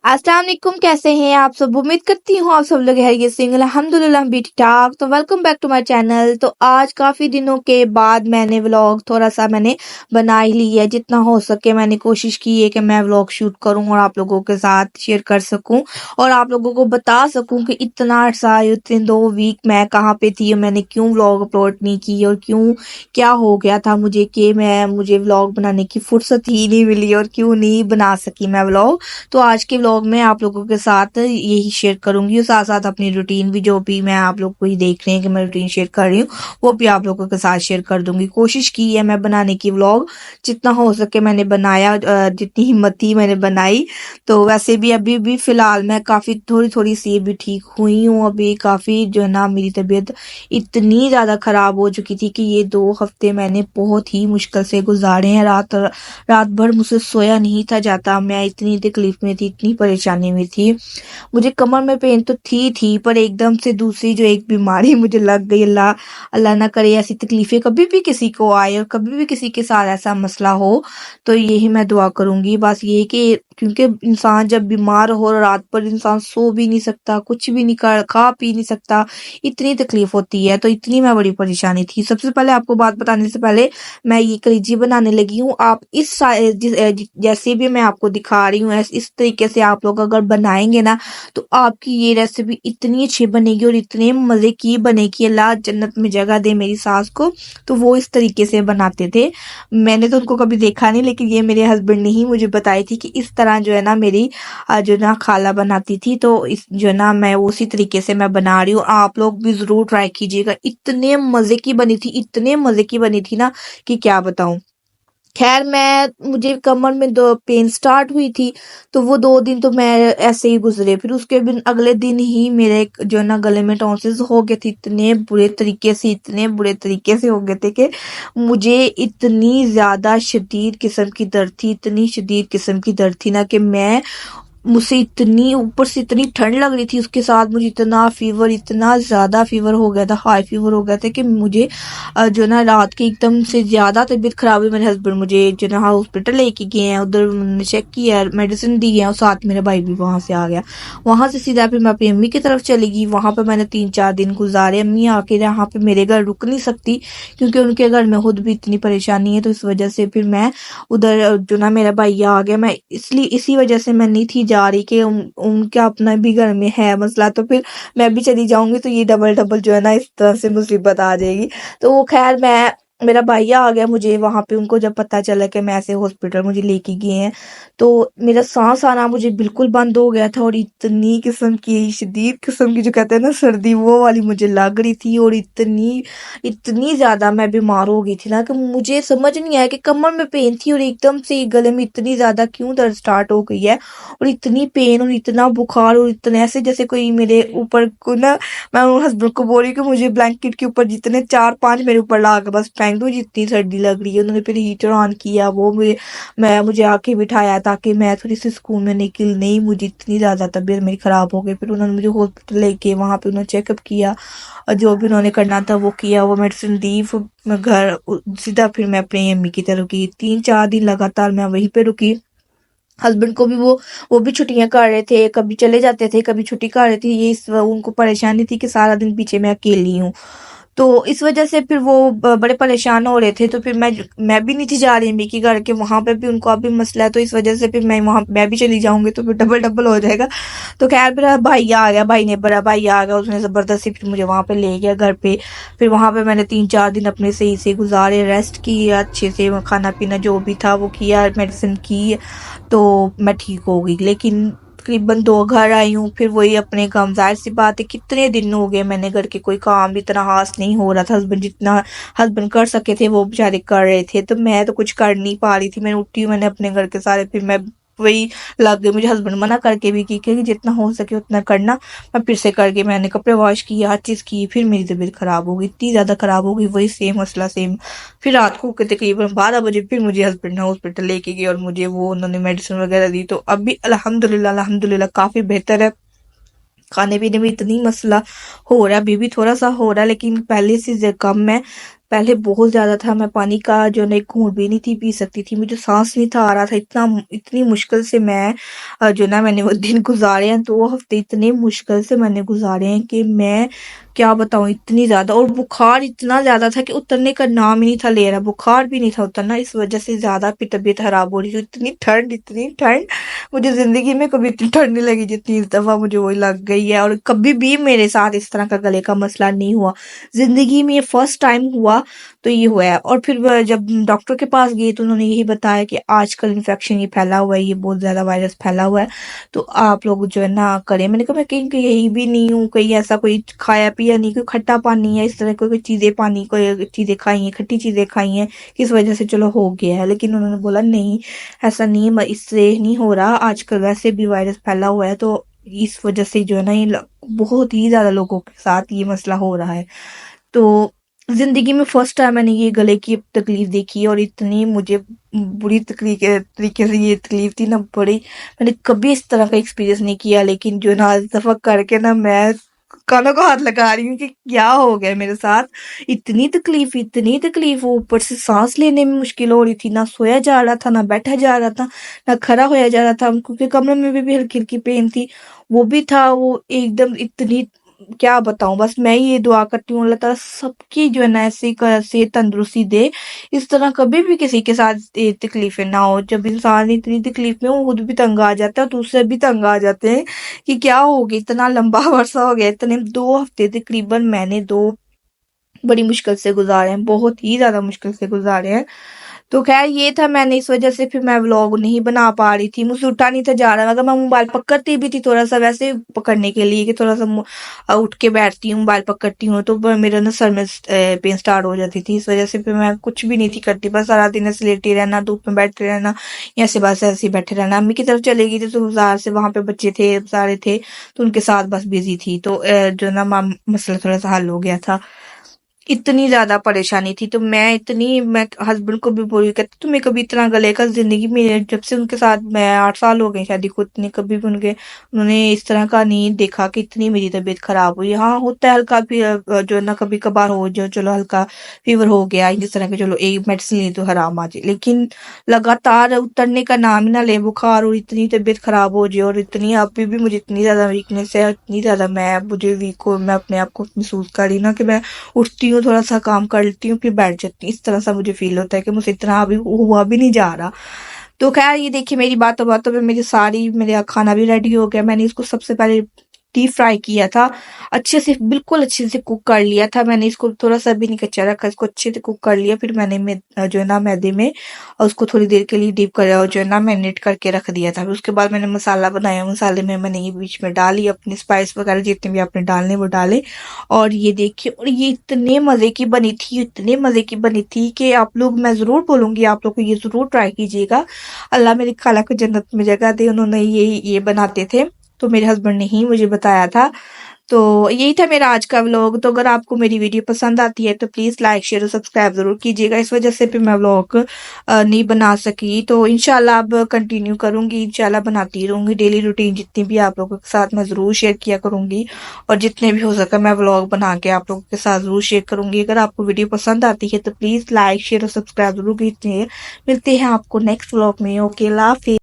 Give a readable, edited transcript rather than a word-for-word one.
अस्सलाम वालेकुम, कैसे हैं आप सब। उम्मीद करती हूँ आप सब लोग खैरियत से होंगे। अल्हम्दुलिल्लाह हम भी ठीक ठाक। तो welcome back to my channel. तो आज काफ़ी दिनों के बाद मैंने व्लॉग थोड़ा सा मैंने बना ही लिया है। जितना हो सके मैंने कोशिश की है कि मैं व्लॉग शूट करूँ और आप लोगों के साथ शेयर कर सकूँ और आप लोगों को बता सकूँ कि इतना अर्सा इतने 2 वीक मैं कहाँ पे थी और मैंने क्यों व्लॉग अपलोड नहीं की और क्यों क्या हो गया था मुझे कि मुझे व्लॉग बनाने की फुर्सत ही नहीं मिली और क्यों नहीं बना सकी मैं व्लॉग। तो आज के व्लॉग में आप लोगों के साथ यही शेयर करूंगी और साथ साथ अपनी रूटीन भी, जो भी मैं आप लोग को ही देख रहे हैं कि मैं रूटीन शेयर कर रही हूँ, वो भी आप लोगों के साथ शेयर कर दूंगी। कोशिश की है मैं बनाने की व्लॉग, जितना हो सके मैंने बनाया, जितनी हिम्मत थी मैंने बनाई। तो वैसे भी अभी भी फिलहाल मैं काफी थोड़ी थोड़ी सी भी ठीक हुई हूँ। अभी काफी जो है ना मेरी तबीयत इतनी ज्यादा खराब हो चुकी थी कि ये 2 हफ्ते मैंने बहुत ही मुश्किल से गुजारे हैं। रात भर मुझसे सोया नहीं था जाता। मैं इतनी तकलीफ में थी, इतनी परेशानी में थी। मुझे कमर में पेन तो थी पर एकदम से दूसरी जो एक बीमारी मुझे लग गई। अल्लाह अल्लाह ना करे ऐसी तकलीफें कभी भी किसी को आए और कभी भी किसी के साथ ऐसा मसला हो। तो यही मैं दुआ करूंगी बस, ये कि क्योंकि इंसान जब बीमार हो और रात भर इंसान सो भी नहीं सकता, कुछ भी नहीं खा पी नहीं सकता, इतनी तकलीफ होती है। तो इतनी मैं बड़ी परेशानी थी। सबसे पहले आपको बात बताने से पहले मैं ये कलीजी बनाने लगी हूँ। आप जैसे भी मैं आपको दिखा रही हूँ इस तरीके से आप लोग अगर बनाएंगे ना तो आपकी ये रेसिपी इतनी अच्छी बनेगी और इतने मजे की बनेगी। अल्लाह जन्नत में जगह दे मेरी सास को। तो वो इस तरीके से बनाते थे। मैंने तो उनको कभी देखा नहीं, लेकिन ये मेरे हस्बैंड ने ही मुझे बताई थी कि इस तरह जो है ना मेरी जो ना खाला बनाती थी। तो इस जो है ना मैं उसी तरीके से मैं बना रही हूँ। आप लोग भी जरूर ट्राई कीजिएगा। इतने मजे की बनी थी, इतने मजे की बनी थी ना कि क्या बताऊं। खैर मुझे कमर में दो पेन स्टार्ट हुई थी, तो वो 2 दिन तो मैं ऐसे ही गुजरे। फिर उसके दिन अगले दिन ही मेरे जो है ना गले में टॉन्सिल्स हो गए थे, इतने बुरे तरीके से हो गए थे कि मुझे इतनी ज्यादा शदीद किस्म की दर्द थी, इतनी शदीद किस्म की दर्द थी ना कि मुझसे इतनी ऊपर से इतनी ठंड लग रही थी, उसके साथ मुझे इतना ज्यादा फीवर हो गया था, हाई फीवर हो गया था कि मुझे जो ना रात के एकदम से ज्यादा तबीयत खराब हुई। मेरे हस्बैंड मुझे जो ना हॉस्पिटल लेके गए हैं, उधर उन्होंने चेक किया, मेडिसिन दी है और साथ मेरा भाई भी वहां से आ गया। वहां से सीधा फिर मैं अपनी अम्मी की तरफ चली गई। वहां पे मैंने 3-4 दिन गुजारे। अम्मी आके यहाँ पे मेरे घर रुक नहीं सकती क्योंकि उनके घर में खुद भी इतनी परेशानी है। तो इस वजह से फिर मैं उधर जो ना मेरा भाई आ गया। मैं इसलिए इसी वजह से मैं नहीं थी जा रही कि उनका अपना भी घर में है मसला, तो फिर मैं भी चली जाऊंगी तो ये डबल डबल जो है ना इस तरह से मुसीबत आ जाएगी। तो वो खैर मेरा भैया आ गया मुझे वहां पे। उनको जब पता चला कि मैं ऐसे हॉस्पिटल मुझे लेके गए हैं, तो मेरा सांस आना मुझे बिल्कुल बंद हो गया था और इतनी किस्म की शदीद किस्म की जो कहते हैं ना सर्दी, वो वाली मुझे लग रही थी। और इतनी इतनी ज्यादा मैं बीमार हो गई थी ना कि मुझे समझ नहीं आया कि कमर में पेन थी और एकदम से गले में इतनी ज्यादा क्यों दर्द स्टार्ट हो गई है और इतनी पेन और इतना बुखार और इतने ऐसे जैसे कोई मेरे ऊपर को ना, मैं हस्बैंड को बोल रही हूँ कि मुझे ब्लैंकेट के ऊपर जितने 4-5 मेरे ऊपर ला के बस फेंक दो, जितनी सर्दी लग रही है। उन्होंने फिर हीटर ऑन किया, वो मुझे आके बिठाया ताकि मैं थोड़ी सी सुकून में निकल। नहीं, मुझे इतनी ज्यादा तबीयत मेरी खराब हो गई। फिर उन्होंने मुझे हॉस्पिटल लेके वहां पे उन्होंने चेकअप किया और जो भी उन्होंने करना था वो किया, वो मेडिसिन दी। फिर मैं सीधा फिर मैं अपनी अम्मी की तरफ गई। 3-4 दिन लगातार मैं वहीं पे रुकी। हस्बैंड को भी वो भी छुट्टियां कर रहे थे, कभी चले जाते थे कभी छुट्टी कर रहे थे। उनको परेशानी थी कि सारा दिन पीछे मैं अकेली हूँ। तो इस वजह से फिर वो बड़े परेशान हो रहे थे। तो फिर मैं भी नहीं थी जा रही अम्मी के घर के, वहां पे भी उनको अभी मसला है। तो इस वजह से फिर मैं भी चली जाऊंगी तो फिर डबल डबल हो जाएगा। तो खैर मेरा भाई आ गया, बड़ा भाई आ गया, उसने जबरदस्ती फिर मुझे वहां पे ले गया घर पे। फिर वहां पे मैंने 3-4 दिन अपने सही से गुजारे, रेस्ट की अच्छे से, खाना पीना जो भी था वो किया, मेडिसिन की। तो मैं ठीक हो गई। लेकिन तकरीबन 2 घर आई हूँ, फिर वही अपने काम। जाहिर सी बात है कितने दिन हो गए मैंने घर के कोई काम भी इतना खास नहीं हो रहा था। जितना हस्बैंड कर सके थे वो बेचारे कर रहे थे, तो मैं तो कुछ कर नहीं पा रही थी। मैंने उठी, मैंने अपने घर के सारे फिर मैं वही लग गई। मुझे हस्बैंड मना करके भी की कि जितना हो सके उतना करना। मैं फिर से करके मैंने कपड़े वॉश किए, हर चीज की। फिर मेरी तबीयत खराब हो गई, इतनी ज्यादा खराब हो गई, वही सेम मसला सेम। फिर रात को के तकरीबन 12 बजे फिर मुझे हस्बैंड ने हॉस्पिटल लेके गए और मुझे वो उन्होंने मेडिसिन वगैरह दी। तो अभी अल्हम्दुलिल्लाह काफी बेहतर है। खाने पीने में इतनी मसला हो रहा है, अभी भी थोड़ा सा हो रहा है लेकिन पहले से कम है। پہلے بہت زیادہ تھا، میں پانی کا جو ہے ایک گھونٹ بھی نہیں تھی پی سکتی تھی، مجھے سانس نہیں تھا آ رہا تھا، اتنی مشکل سے جو نا میں نے وہ دن گزارے ہیں، 2 ہفتے اتنے مشکل سے میں نے گزارے ہیں کہ میں کیا بتاؤں، اتنی زیادہ، اور بخار اتنا زیادہ تھا کہ اترنے کا نام ہی نہیں تھا لے رہا، بخار بھی نہیں تھا اترنا، اس وجہ سے زیادہ پھر طبیعت خراب ہو رہی تھی، اتنی ٹھنڈ مجھے زندگی میں کبھی اتنی ٹھنڈ نہیں لگی جتنی اس دفعہ مجھے وہی لگ گئی ہے، اور کبھی بھی میرے ساتھ اس طرح کا گلے کا مسئلہ نہیں ہوا، زندگی میں یہ فرسٹ ٹائم ہوا تو یہ ہوا ہے۔ اور پھر جب ڈاکٹر کے پاس گئی تو انہوں نے یہی بتایا کہ آج کل انفیکشن یہ پھیلا ہوا ہے، یہ بہت زیادہ وائرس پھیلا ہوا ہے، تو آپ لوگ جو ہے نا کریں۔ میں نے کہا میں کہیں یہی بھی نہیں ہوں، کہیں ایسا کوئی کھایا پیا نہیں، کوئی کھٹا پانی ہے، اس طرح کوئی چیزیں پانی کوئی چیزیں کھائی ہیں، کھٹی چیزیں کھائی ہیں، کس وجہ سے چلو ہو گیا ہے، لیکن انہوں نے بولا نہیں ایسا نہیں، اس سے نہیں ہو رہا، آج کل ویسے بھی وائرس پھیلا ہوا ہے، تو اس وجہ سے جو ہے نا یہ بہت ہی زیادہ لوگوں کے ساتھ یہ مسئلہ ہو رہا ہے۔ تو زندگی میں فرسٹ ٹائم میں نے یہ گلے کی تکلیف دیکھی، اور اتنی مجھے بری طریقے سے یہ تکلیف تھی نا، بڑی، میں نے کبھی اس طرح کا ایکسپیرینس نہیں کیا، لیکن جو نا اس دفعہ کر کے نا میں کانوں کو ہاتھ لگا رہی ہوں کہ کیا ہو گیا میرے ساتھ، اتنی تکلیف، اوپر سے سانس لینے میں مشکل ہو رہی تھی، نہ سویا جا رہا تھا، نہ بیٹھا جا رہا تھا، نہ کھڑا ہویا جا رہا تھا، کیونکہ کمرے میں بھی ہلکی ہلکی پین تھی، وہ بھی تھا، وہ ایک دم اتنی، کیا بتاؤں، بس میں یہ دعا کرتی ہوں اللہ تعالیٰ سب کی جو ہے نا ایسی سے تندرستی دے، اس طرح کبھی بھی کسی کے ساتھ یہ تکلیفیں نہ ہو، جب انسان اتنی تکلیف میں وہ خود بھی تنگ آ جاتا ہے اور دوسرے بھی تنگ آ جاتے ہیں کہ کیا ہو گیا، اتنا لمبا عرصہ ہو گیا، اتنے 2 ہفتے تقریباً میں نے بڑی مشکل سے گزارے ہیں، بہت ہی زیادہ مشکل سے گزارے ہیں۔ تو خیر یہ تھا، میں نے اس وجہ سے پھر میں ولاگ نہیں بنا پا رہی تھی، مجھ سے اٹھا نہیں تھا جا رہا، اگر میں موبائل پکڑتی بھی تھی تھوڑا سا ویسے پکڑنے کے لیے کہ تھوڑا سا اٹھ کے بیٹھتی ہوں، موبائل پکڑتی ہوں تو میرا نا سر میں پین سٹارٹ ہو جاتی تھی، اس وجہ سے پھر میں کچھ بھی نہیں تھی کرتی، بس سارا دن ایسے لیٹی رہنا، دھوپ میں بیٹھے رہنا، یا سے بس ایسے ہی بیٹھے رہنا، امی کی طرف چلے گئی تھی تو بازار سے وہاں پہ بچے تھے سارے تھے تو ان کے ساتھ بس بزی تھی، تو جو نا مسئلہ تھوڑا سا حل ہو گیا تھا، اتنی زیادہ پریشانی تھی، تو میں ہسبینڈ کو بھی بولی کہتی تمہیں کبھی اتنا گلے کا زندگی میں، جب سے ان کے ساتھ میں 8 سال ہو گئے شادی کو، اتنے کبھی بھی انہوں نے اس طرح کا نہیں دیکھا کہ اتنی میری طبیعت خراب ہوئی، ہاں ہوتا ہے ہلکا جو ہے نا کبھی کبھار ہو جو چلو ہلکا فیور ہو گیا جس طرح کے، چلو ایک میڈیسن لی تو آرام آ جائے، لیکن لگاتار اترنے کا نام ہی نہ لے بخار، اور اتنی طبیعت خراب ہو جائے، اور اتنی ابھی بھی مجھے اتنی زیادہ ویکنیس ہے، اتنی زیادہ مجھے ویک ہو، میں اپنے آپ کو محسوس کر رہی نا کہ میں اٹھتی ہوں تھوڑا سا کام کر لیتی ہوں پھر بیٹھ جاتی ہوں، اس طرح سا مجھے فیل ہوتا ہے کہ مجھے اتنا ابھی ہوا بھی نہیں جا رہا۔ تو خیر یہ دیکھیے میری باتوں پہ میرا کھانا بھی ریڈی ہو گیا، میں نے اس کو سب سے پہلے ڈیپ فرائی کیا تھا، بالکل اچھے سے کوک کر لیا تھا، میں نے اس کو تھوڑا سا بھی نہیں کچا رکھا، اس کو اچھے سے کوک کر لیا، پھر میں نے جو ہے نا میدے میں اس کو تھوڑی دیر کے لیے ڈیپ کر جو ہے نا میرینیٹ کر کے رکھ دیا تھا، پھر اس کے بعد میں نے مسالہ بنایا، مسالے میں نے یہ بیچ میں ڈالی اپنے اسپائس وغیرہ جتنے بھی آپ نے ڈالنے وہ ڈالے، اور یہ دیکھیے، اور یہ اتنے مزے کی بنی تھی کہ آپ لوگ، میں ضرور بولوں گی آپ لوگ کو یہ ضرور ٹرائی کیجیے گا، اللہ میری خالہ کو جنت میں جگہ دے، انہوں نے یہ بناتے تھے تو میرے ہسبینڈ نے ہی مجھے بتایا تھا۔ تو یہی تھا میرا آج کا ولاگ، تو اگر آپ کو میری ویڈیو پسند آتی ہے تو پلیز لائک شیئر اور سبسکرائب ضرور کیجیے گا، اس وجہ سے پھر میں ولاگ نہیں بنا سکی، تو انشاءاللہ اب کنٹینیو کروں گی، انشاءاللہ بناتی رہوں گی، ڈیلی روٹین جتنی بھی آپ لوگوں کے ساتھ میں ضرور شیئر کیا کروں گی، اور جتنے بھی ہو سکا میں ولاگ بنا کے آپ لوگوں کے ساتھ ضرور شیئر کروں گی۔ اگر آپ کو ویڈیو پسند آتی ہے تو پلیز لائک شیئر اور سبسکرائب ضرور کیجیے، ملتے ہیں آپ کو نیکسٹ ولاگ میں، اوکے، اللہ حافظ۔